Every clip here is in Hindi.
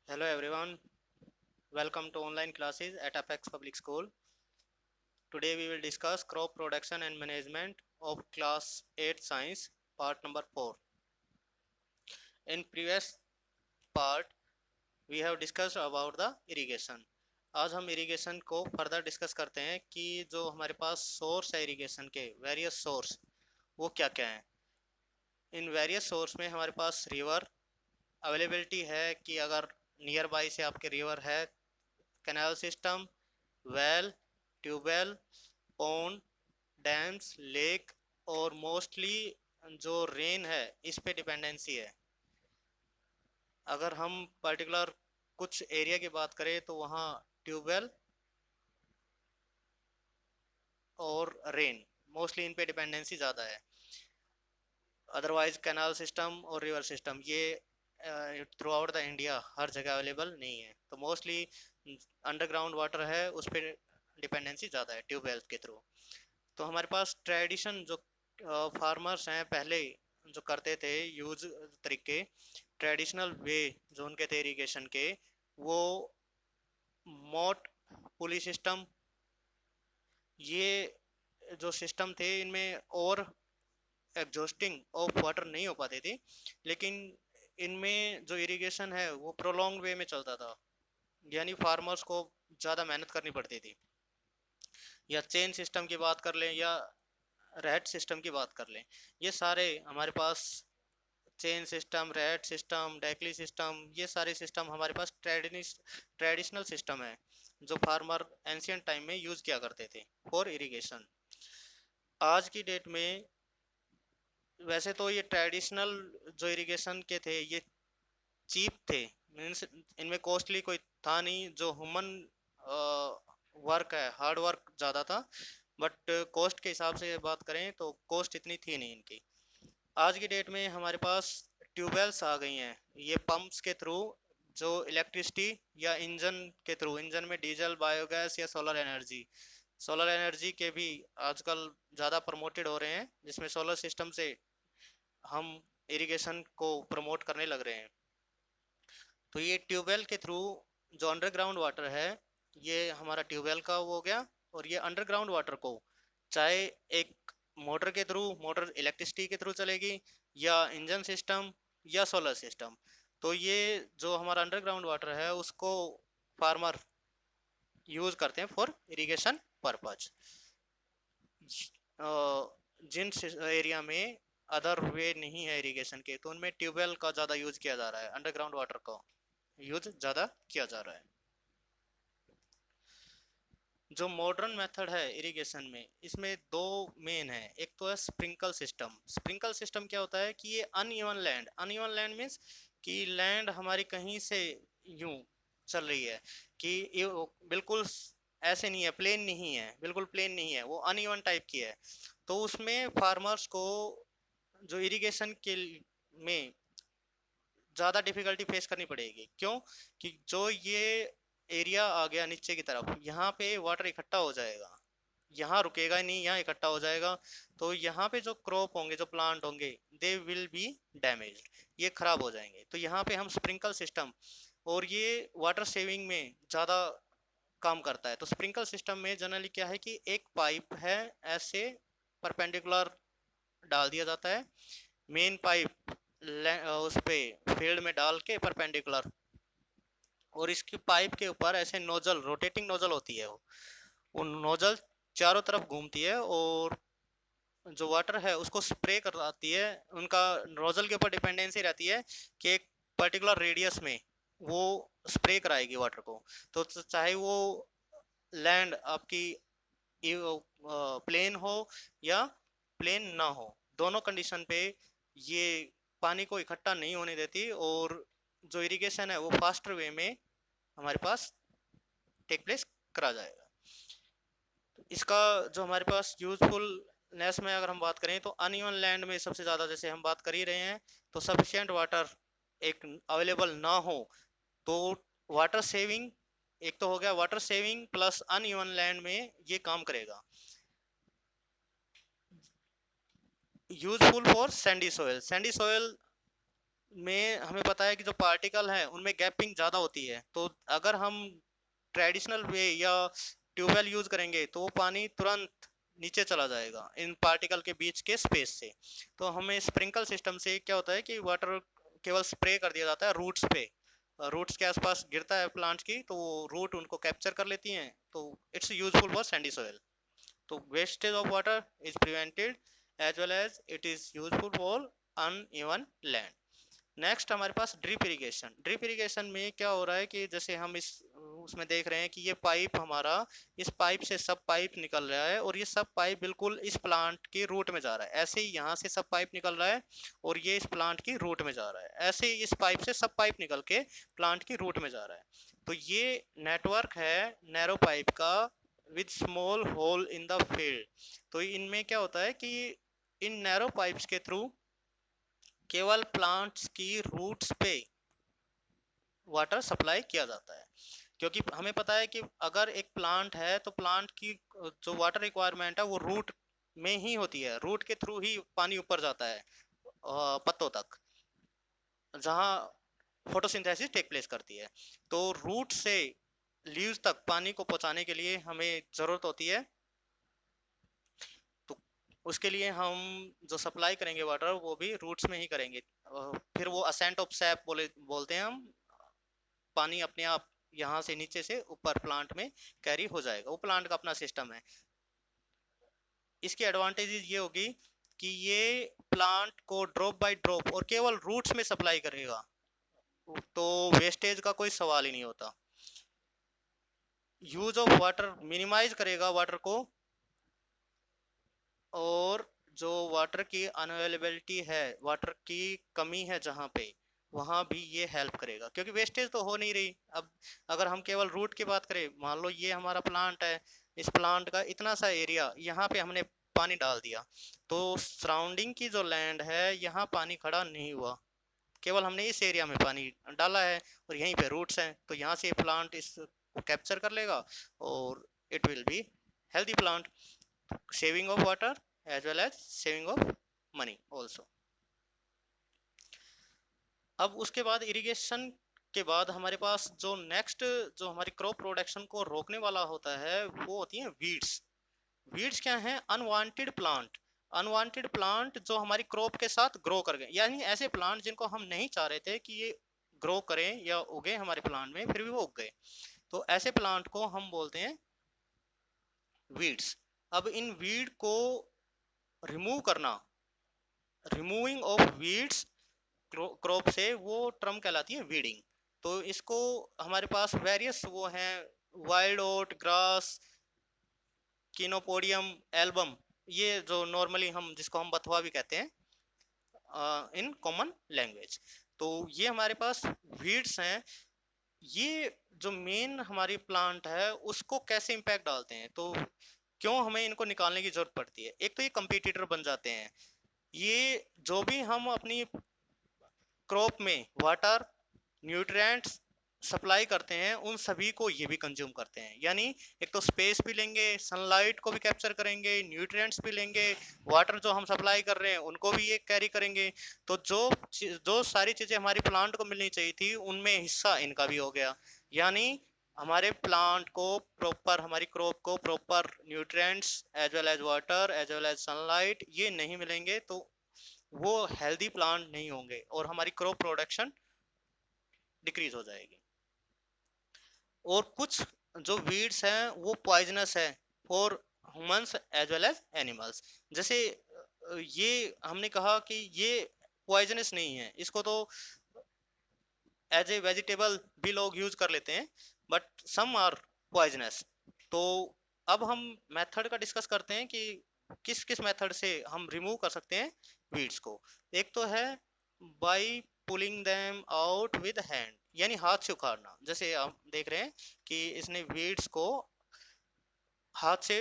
Hello everyone, welcome to online classes at Apex Public School. Today we will discuss crop production and management of class 8 science part number 4. In previous part we have discussed about the irrigation. आज हम इरिगेशन को फर्दर डिस्कस करते हैं कि जो हमारे पास सोर्स है इरिगेशन के वेरियस सोर्स वो क्या क्या हैं। इन वेरियस सोर्स में हमारे पास रिवर अवेलेबिलिटी है कि अगर नियर बाई से आपके रिवर है, canal system, well, tubewell, pond, dams, lake और मोस्टली जो रेन है इस पे डिपेंडेंसी है। अगर हम पर्टिकुलर कुछ एरिया की बात करें तो वहाँ ट्यूबवेल और रेन मोस्टली इन पे डिपेंडेंसी ज़्यादा है। अदरवाइज कैनाल सिस्टम और रिवर सिस्टम ये थ्रू आउट द इंडिया हर जगह अवेलेबल नहीं है, तो मोस्टली अंडरग्राउंड वाटर है उस पर डिपेंडेंसी ज़्यादा है ट्यूबवेल के थ्रू। तो हमारे पास ट्रेडिशन जो फार्मर्स हैं पहले जो करते थे यूज तरीके, ट्रेडिशनल वे जो उनके थे इरिगेशन के, वो मोट पुली सिस्टम, ये जो सिस्टम थे इनमें और एग्जॉस्टिंग ऑफ वाटर नहीं हो पाती थी, लेकिन इनमें जो इरिगेशन है वो प्रोलॉन्ग वे में चलता था, यानी फार्मर्स को ज़्यादा मेहनत करनी पड़ती थी। या चेन सिस्टम की बात कर लें या रैट सिस्टम की बात कर लें, ये सारे हमारे पास चेन सिस्टम, रैट सिस्टम, डेकली सिस्टम, ये सारे सिस्टम हमारे पास ट्रेडिशनल सिस्टम है जो फार्मर एंशियंट टाइम में यूज़ किया करते थे फॉर इरिगेशन। आज की डेट में वैसे तो ये ट्रेडिशनल जो इरिगेशन के थे ये चीप थे, मीन्स इनमें कॉस्टली कोई था नहीं। जो ह्यूमन वर्क है, हार्ड वर्क ज़्यादा था, बट कॉस्ट के हिसाब से बात करें तो कॉस्ट इतनी थी नहीं इनकी। आज की डेट में हमारे पास ट्यूबवेल्स आ गई हैं, ये पंप्स के थ्रू जो इलेक्ट्रिसिटी या इंजन के थ्रू, इंजन में डीजल, बायोगैस या सोलर एनर्जी के भी आजकल ज़्यादा प्रमोटेड हो रहे हैं, जिसमें सोलर सिस्टम से हम इरिगेशन को प्रमोट करने लग रहे हैं। तो ये ट्यूबवेल के थ्रू जो अंडरग्राउंड वाटर है ये हमारा ट्यूबवेल का वो हो गया, और ये अंडरग्राउंड वाटर को चाहे एक मोटर के थ्रू, मोटर इलेक्ट्रिसिटी के थ्रू चलेगी, या इंजन सिस्टम या सोलर सिस्टम, तो ये जो हमारा अंडरग्राउंड वाटर है उसको फार्मर यूज़ करते हैं फॉर इरिगेशन पर्पज। जिन एरिया में अदर वे नहीं है इरिगेशन के, तो उनमें ट्यूबवेल का ज़्यादा यूज़ किया जा रहा है, अंडरग्राउंड वाटर का यूज ज़्यादा किया जा रहा है। जो मॉडर्न मेथड है इरिगेशन में इसमें दो मेन है। एक तो है स्प्रिंकल सिस्टम। स्प्रिंकल सिस्टम क्या होता है कि ये अनइवन लैंड मीन्स कि लैंड हमारी कहीं से यूं चल रही है कि ये बिल्कुल ऐसे नहीं है, प्लेन नहीं है, बिल्कुल प्लेन नहीं है, वो अनइवन टाइप की है। तो उसमें फार्मर्स को जो इरिगेशन के में ज़्यादा डिफिकल्टी फेस करनी पड़ेगी। क्यों? कि जो ये एरिया आ गया नीचे की तरफ, यहाँ पे वाटर इकट्ठा हो जाएगा, यहाँ रुकेगा ही नहीं, यहाँ इकट्ठा हो जाएगा। तो यहाँ पे जो क्रॉप होंगे, जो प्लांट होंगे, दे विल बी डैमेज्ड, ये खराब हो जाएंगे। तो यहाँ पे हम स्प्रिंकल सिस्टम, और ये वाटर सेविंग में ज़्यादा काम करता है। तो स्प्रिंकल सिस्टम में जनरली क्या है कि एक पाइप है ऐसे परपेंडिकुलर डाल दिया जाता है, मेन पाइप उस पे फील्ड में डाल के परपेंडिकुलर, और इसकी पाइप के ऊपर ऐसे नोजल, रोटेटिंग नोजल होती है, वो नोजल चारों तरफ घूमती है और जो वाटर है उसको स्प्रे कराती है। उनका नोजल के ऊपर डिपेंडेंसी रहती है कि एक पर्टिकुलर रेडियस में वो स्प्रे कराएगी वाटर को। तो चाहे वो लैंड आपकी प्लेन हो या प्लेन ना हो, दोनों कंडीशन पे ये पानी को इकट्ठा नहीं होने देती, और जो इरिगेशन है वो फास्टर वे में हमारे पास टेक प्लेस करा जाएगा। तो इसका जो हमारे पास यूजफुलनेस में अगर हम बात करें तो अनइवन लैंड में सबसे ज़्यादा, जैसे हम बात कर ही रहे हैं, तो सफिशिएंट वाटर एक अवेलेबल ना हो तो वाटर सेविंग, एक तो हो गया water saving plus uneven land में ये काम करेगा। Useful for Sandy soil. Sandy soil में हमें पता है कि जो पार्टिकल है उनमें गैपिंग ज़्यादा होती है, तो अगर हम ट्रेडिशनल वे या ट्यूबवेल यूज़ करेंगे तो वो पानी तुरंत नीचे चला जाएगा इन पार्टिकल के बीच के स्पेस से। तो हमें स्प्रिंकल सिस्टम से क्या होता है कि वाटर केवल स्प्रे कर दिया जाता है रूट्स पे, रूट्स के आसपास गिरता है प्लांट्स की, तो वो रूट उनको कैप्चर कर लेती हैं, तो it's useful for sandy soil. तो wastage of water is prevented as well as it is useful for uneven land. Next हमारे पास ड्रिप इरिगेशन। ड्रिप इरिगेशन में क्या हो रहा है कि जैसे हम इस उसमें देख रहे हैं कि ये पाइप हमारा, इस पाइप से सब पाइप निकल रहा है और ये सब पाइप बिल्कुल इस प्लांट के रूट में जा रहा है। ऐसे ही यहाँ से सब पाइप निकल रहा है और ये इस प्लांट की रूट में जा रहा है। ऐसे ही इस पाइप से सब पाइप निकल के प्लांट की रूट में जा रहा है। तो ये नेटवर्क है नैरो पाइप का with small hole in the field. तो इनमें क्या होता है कि इन नैरो पाइप्स के थ्रू केवल प्लांट्स की रूट्स पे वाटर सप्लाई किया जाता है, क्योंकि हमें पता है कि अगर एक प्लांट है तो प्लांट की जो वाटर रिक्वायरमेंट है वो रूट में ही होती है, रूट के थ्रू ही पानी ऊपर जाता है पत्तों तक, जहाँ फोटोसिंथेसिस टेक प्लेस करती है। तो रूट से लीव्स तक पानी को पहुंचाने के लिए हमें ज़रूरत होती है, तो उसके लिए हम जो सप्लाई करेंगे वाटर वो भी रूट्स में ही करेंगे। फिर वो असेंट ऑफ सैप बोलते हैं हम, पानी अपने आप यहाँ से नीचे से ऊपर प्लांट में कैरी हो जाएगा, वो प्लांट का अपना सिस्टम है। इसकी एडवांटेजेस ये होगी कि ये प्लांट को ड्रॉप बाय ड्रॉप और केवल रूट्स में सप्लाई करेगा, तो वेस्टेज का कोई सवाल ही नहीं होता। यूज ऑफ वाटर मिनिमाइज करेगा वाटर को, और जो वाटर की अनअवेलेबिलिटी है, वाटर की कमी है जहाँ पे, वहाँ भी ये हेल्प करेगा, क्योंकि वेस्टेज तो हो नहीं रही। अब अगर हम केवल रूट की बात करें, मान लो ये हमारा प्लांट है, इस प्लांट का इतना सा एरिया, यहाँ पे हमने पानी डाल दिया, तो सराउंडिंग की जो लैंड है यहाँ पानी खड़ा नहीं हुआ, केवल हमने इस एरिया में पानी डाला है और यहीं पे रूट्स हैं, तो यहाँ से प्लांट इसको कैप्चर कर लेगा और it will be healthy plant. Saving of water as well as saving of money also। अब उसके बाद इरिगेशन के बाद हमारे पास जो नेक्स्ट जो हमारी क्रॉप प्रोडक्शन को रोकने वाला होता है वो होती है वीड्स। वीड्स क्या है? Unwanted plant. अनवांटेड प्लांट जो हमारी क्रॉप के साथ ग्रो कर गए, यानी ऐसे प्लांट जिनको हम नहीं चाह रहे थे कि ये ग्रो करें या उगे हमारे प्लांट में, फिर भी वो उग गए, तो ऐसे प्लांट को हम बोलते हैं वीड्स। अब इन वीड को रिमूव करना, रिमूविंग ऑफ वीड्स क्रॉप से, वो टर्म कहलाती है वीडिंग। तो इसको हमारे पास वेरियस वो हैं, वाइल्ड ओट, ग्रास, किनोपोडियम, एल्बम, ये जो नॉर्मली हम जिसको हम बथुआ भी कहते हैं इन कॉमन लैंग्वेज। तो ये हमारे पास वीड्स हैं। ये जो मेन हमारी प्लांट है उसको कैसे इम्पैक्ट डालते हैं, तो क्यों हमें इनको निकालने की जरूरत पड़ती है? एक तो ये कंपटीटर बन जाते हैं, ये जो भी हम अपनी क्रॉप में वाटर, न्यूट्रिएंट्स सप्लाई करते हैं उन सभी को ये भी कंज्यूम करते हैं, यानी एक तो स्पेस भी लेंगे, सनलाइट को भी कैप्चर करेंगे, न्यूट्रिएंट्स भी लेंगे, वाटर जो हम सप्लाई कर रहे हैं उनको भी ये कैरी करेंगे। तो जो सारी चीज़ें हमारी प्लांट को मिलनी चाहिए थी उनमें हिस्सा इनका भी हो गया, यानी हमारे प्लांट को प्रॉपर, हमारी क्रॉप को proper nutrients as well as water as well as sunlight ये नहीं मिलेंगे, तो वो हेल्दी प्लांट नहीं होंगे और हमारी क्रॉप प्रोडक्शन डिक्रीज हो जाएगी। और कुछ जो वीड्स हैं वो पॉइजनस है for humans as well as animals. जैसे ये हमने कहा कि ये पॉइजनस नहीं है, इसको तो एज ए वेजिटेबल भी लोग यूज कर लेते हैं, बट सम आर पॉइजनस। तो अब हम मेथड का डिस्कस करते हैं कि किस किस मेथड से हम रिमूव कर सकते हैं वीड्स को। एक तो है by pulling them out with hand, यानी हाथ से उखाड़ना। जैसे हम देख रहे हैं कि इसने वीड्स को हाथ से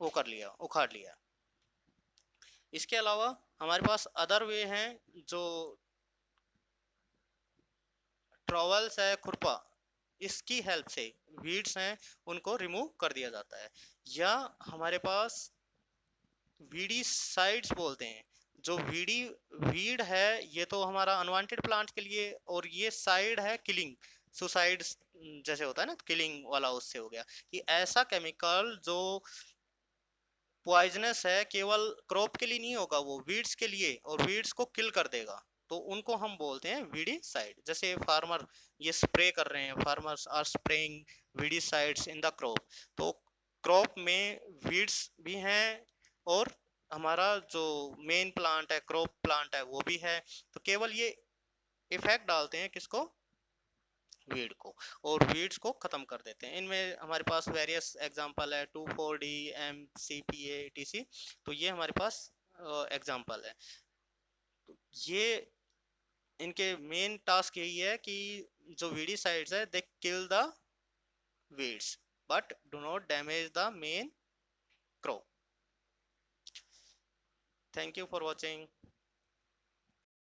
वो कर लिया, उखाड़ लिया। इसके अलावा हमारे पास अदर वे हैं, जो ट्रॉवल्स है, खुरपा, इसकी हेल्प से वीड्स हैं उनको रिमूव कर दिया जाता है। या हमारे पास वीडी साइड्स बोलते हैं, जो वीड है ये तो हमारा अनवांटेड प्लांट के लिए, और ये साइड है किलिंग, सुसाइड जैसे होता है ना, किलिंग वाला उससे हो गया कि ऐसा केमिकल जो पॉइजनस है केवल क्रॉप के लिए नहीं होगा, वो वीड्स के लिए, और वीड्स को किल कर देगा, तो उनको हम बोलते हैं वीडीसाइड। जैसे फार्मर ये स्प्रे कर रहे हैं, farmers are spraying weedicides in the crop, तो क्रॉप में वीड्स भी हैं और हमारा जो मेन प्लांट है, क्रॉप प्लांट है, वो भी है, तो केवल ये इफेक्ट डालते हैं किसको, वीड को, और वीड्स को खत्म कर देते हैं। इनमें हमारे पास वेरियस एग्जांपल है, 2,4-D, MCPA, TC, तो ये हमारे पास एग्जांपल है। तो ये इनके मेन टास्क यही है कि जो वीडीसाइड्स है they kill the weeds but do not damage the main crop. Thank you for watching.